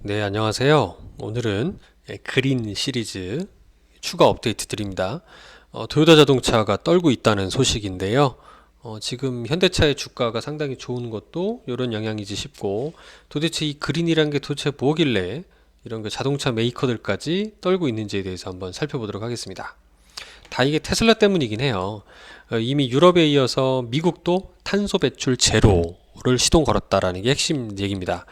네, 안녕하세요. 오늘은 그린 시리즈 추가 업데이트 드립니다. 토요타 자동차가 떨고 있다는 소식인데요. 지금 현대차의 주가가 상당히 좋은 것도 이런 영향이지 싶고, 도대체 이 그린이란 게 도대체 뭐길래 이런 그 자동차 메이커들까지 떨고 있는지에 대해서 한번 살펴보도록 하겠습니다. 다 이게 테슬라 때문이긴 해요. 이미 유럽에 이어서 미국도 탄소 배출 제로를 시동 걸었다라는 게 핵심 얘기입니다.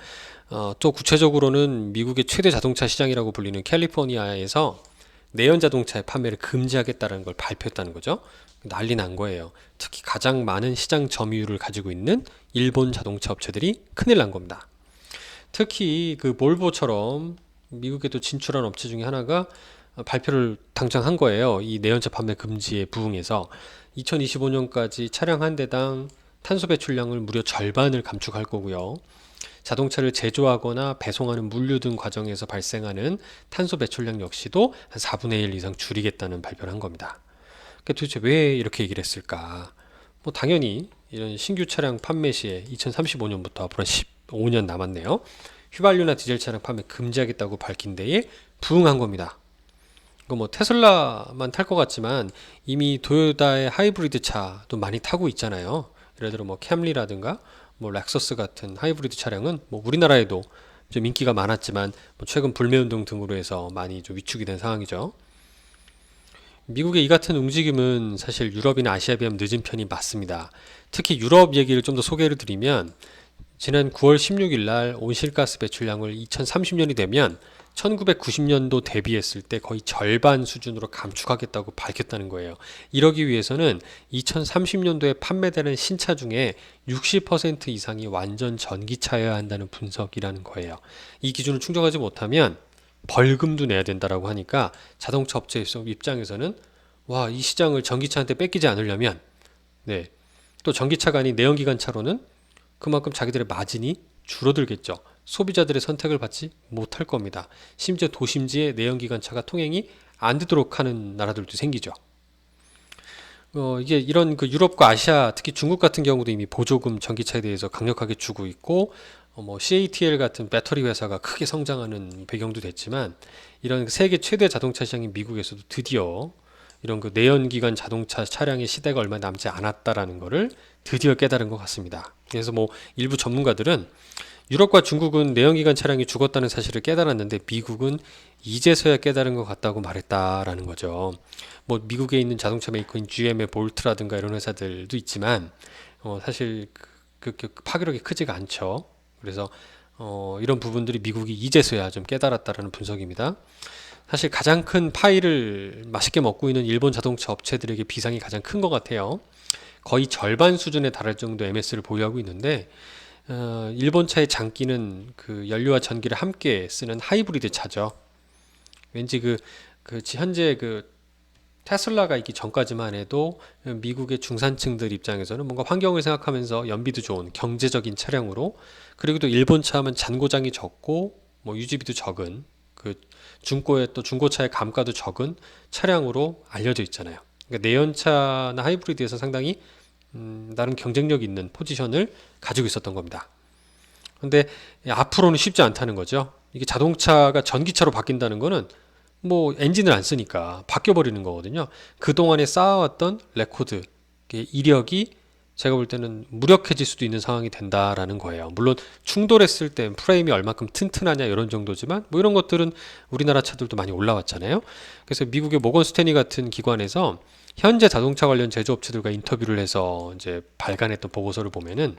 또 구체적으로는 미국의 최대 자동차 시장이라고 불리는 캘리포니아에서 내연 자동차의 판매를 금지하겠다는 걸 발표했다는 거죠. 난리 난 거예요. 특히 가장 많은 시장 점유율을 가지고 있는 일본 자동차 업체들이 큰일 난 겁니다. 특히 그 볼보처럼 미국에도 진출한 업체 중에 하나가 발표를 당장 한 거예요. 이 내연차 판매 금지에 부응해서 2025년까지 차량 한 대당 탄소 배출량을 무려 절반을 감축할 거고요. 자동차를 제조하거나 배송하는 물류 등 과정에서 발생하는 탄소 배출량 역시도 한 4분의 1 이상 줄이겠다는 발표를 한 겁니다. 그러니까 도대체 왜 이렇게 얘기를 했을까? 뭐 당연히 이런 신규 차량 판매 시에 2035년부터 앞으로 15년 남았네요. 휘발유나 디젤 차량 판매 금지하겠다고 밝힌 데에 부응한 겁니다. 이거 뭐 테슬라만 탈 것 같지만 이미 토요타의 하이브리드 차도 많이 타고 있잖아요. 예를 들어 뭐 캠리라든가 뭐 렉서스 같은 하이브리드 차량은 뭐 우리나라에도 좀 인기가 많았지만 뭐 최근 불매운동 등으로 해서 많이 좀 위축이 된 상황이죠. 미국의 이 같은 움직임은 사실 유럽이나 아시아에 비하면 늦은 편이 맞습니다. 특히 유럽 얘기를 좀 더 소개를 드리면 지난 9월 16일 날 온실가스 배출량을 2030년이 되면 1990년도 대비했을 때 거의 절반 수준으로 감축하겠다고 밝혔다는 거예요. 이러기 위해서는 2030년도에 판매되는 신차 중에 60% 이상이 완전 전기차여야 한다는 분석이라는 거예요. 이 기준을 충족하지 못하면 벌금도 내야 된다라고 하니까 자동차 업체 입장에서는 와, 이 시장을 전기차한테 뺏기지 않으려면 네, 또 전기차가 아닌 내연기관차로는 그만큼 자기들의 마진이 줄어들겠죠. 소비자들의 선택을 받지 못할 겁니다. 심지어 도심지에 내연기관차가 통행이 안 되도록 하는 나라들도 생기죠. 이게 이런 그 유럽과 아시아, 특히 중국 같은 경우도 이미 보조금 전기차에 대해서 강력하게 주고 있고, 뭐 CATL 같은 배터리 회사가 크게 성장하는 배경도 됐지만, 이런 세계 최대 자동차 시장인 미국에서도 드디어 이런 그 내연기관 자동차 차량의 시대가 얼마 남지 않았다라는 것을 드디어 깨달은 것 같습니다. 그래서 뭐 일부 전문가들은 유럽과 중국은 내연기관 차량이 죽었다는 사실을 깨달았는데 미국은 이제서야 깨달은 것 같다고 말했다라는 거죠. 뭐 미국에 있는 자동차 메이커인 GM의 볼트라든가 이런 회사들도 있지만 사실 그 파괴력이 크지가 않죠. 그래서 이런 부분들이 미국이 이제서야 좀 깨달았다라는 분석입니다. 사실 가장 큰 파이를 맛있게 먹고 있는 일본 자동차 업체들에게 비상이 가장 큰 것 같아요. 거의 절반 수준에 달할 정도 MS를 보유하고 있는데 일본 차의 장기는 그 연료와 전기를 함께 쓰는 하이브리드 차죠. 왠지 현재 그 테슬라가 있기 전까지만 해도 미국의 중산층들 입장에서는 뭔가 환경을 생각하면서 연비도 좋은 경제적인 차량으로, 그리고 또 일본 차 하면 잔고장이 적고 뭐 유지비도 적은 그 중고차의 감가도 적은 차량으로 알려져 있잖아요. 그러니까 내연차나 하이브리드에서 상당히 나름 경쟁력 있는 포지션을 가지고 있었던 겁니다. 근데 앞으로는 쉽지 않다는 거죠. 이게 자동차가 전기차로 바뀐다는 거는 뭐 엔진을 안 쓰니까 바뀌어 버리는 거거든요. 그동안에 쌓아왔던 레코드, 이력이 제가 볼 때는 무력해질 수도 있는 상황이 된다라는 거예요. 물론 충돌했을 때 프레임이 얼마큼 튼튼하냐 이런 정도지만 뭐 이런 것들은 우리나라 차들도 많이 올라왔잖아요. 그래서 미국의 모건 스탠리 같은 기관에서 현재 자동차 관련 제조업체들과 인터뷰를 해서 이제 발간했던 보고서를 보면은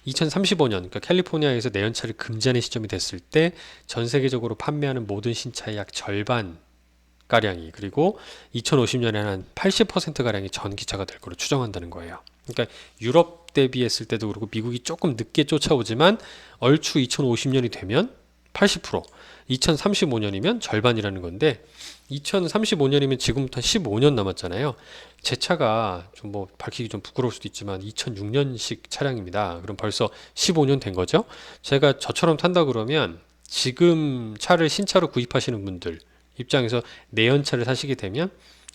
2035년, 그러니까 캘리포니아에서 내연차를 금지하는 시점이 됐을 때 전 세계적으로 판매하는 모든 신차의 약 절반 가량이, 그리고 2050년에는 한 80% 가량이 전기차가 될 거로 추정한다는 거예요. 그러니까 유럽 대비했을 때도 그렇고 미국이 조금 늦게 쫓아오지만 얼추 2050년이 되면 80%, 2035년이면 절반이라는 건데 2035년이면 지금부터 15년 남았잖아요. 제 차가 좀 뭐 밝히기 좀 부끄러울 수도 있지만 2006년식 차량입니다. 그럼 벌써 15년 된 거죠. 제가 저처럼 탄다 그러면 지금 차를 신차로 구입하시는 분들 입장에서 내연차를 사시게 되면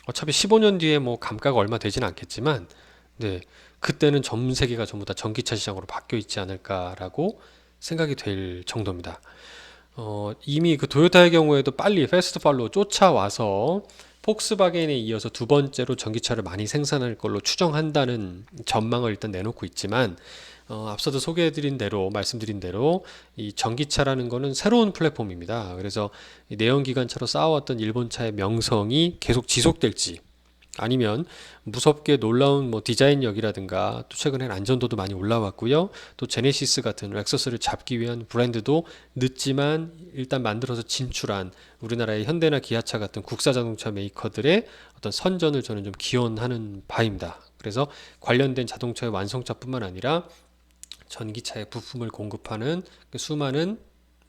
어차피 15년 뒤에 뭐 감가가 얼마 되진 않겠지만 네, 그때는 전 세계가 전부 다 전기차 시장으로 바뀌어 있지 않을까라고 생각이 될 정도입니다. 이미 그 토요타의 경우에도 빨리 패스트 팔로우 쫓아와서 폭스바겐에 이어서 두 번째로 전기차를 많이 생산할 걸로 추정한다는 전망을 일단 내놓고 있지만 앞서도 소개해드린 대로 말씀드린 대로 이 전기차라는 거는 새로운 플랫폼입니다. 그래서 이 내연기관차로 쌓아왔던 일본차의 명성이 계속 지속될지 아니면 무섭게 놀라운 뭐 디자인력이라든가 또 최근엔 안전도도 많이 올라왔고요. 또 제네시스 같은 렉서스를 잡기 위한 브랜드도 늦지만 일단 만들어서 진출한 우리나라의 현대나 기아차 같은 국사 자동차 메이커들의 어떤 선전을 저는 좀 기원하는 바입니다. 그래서 관련된 자동차의 완성차뿐만 아니라 전기차의 부품을 공급하는 그 수많은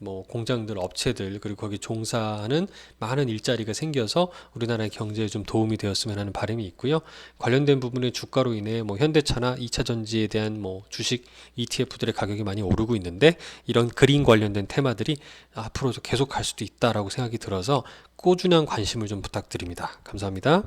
뭐 공장들, 업체들 그리고 거기 종사하는 많은 일자리가 생겨서 우리나라의 경제에 좀 도움이 되었으면 하는 바람이 있고요. 관련된 부분의 주가로 인해 뭐 현대차나 2차 전지에 대한 뭐 주식 ETF들의 가격이 많이 오르고 있는데 이런 그린 관련된 테마들이 앞으로 계속 갈 수도 있다라고 생각이 들어서 꾸준한 관심을 좀 부탁드립니다. 감사합니다.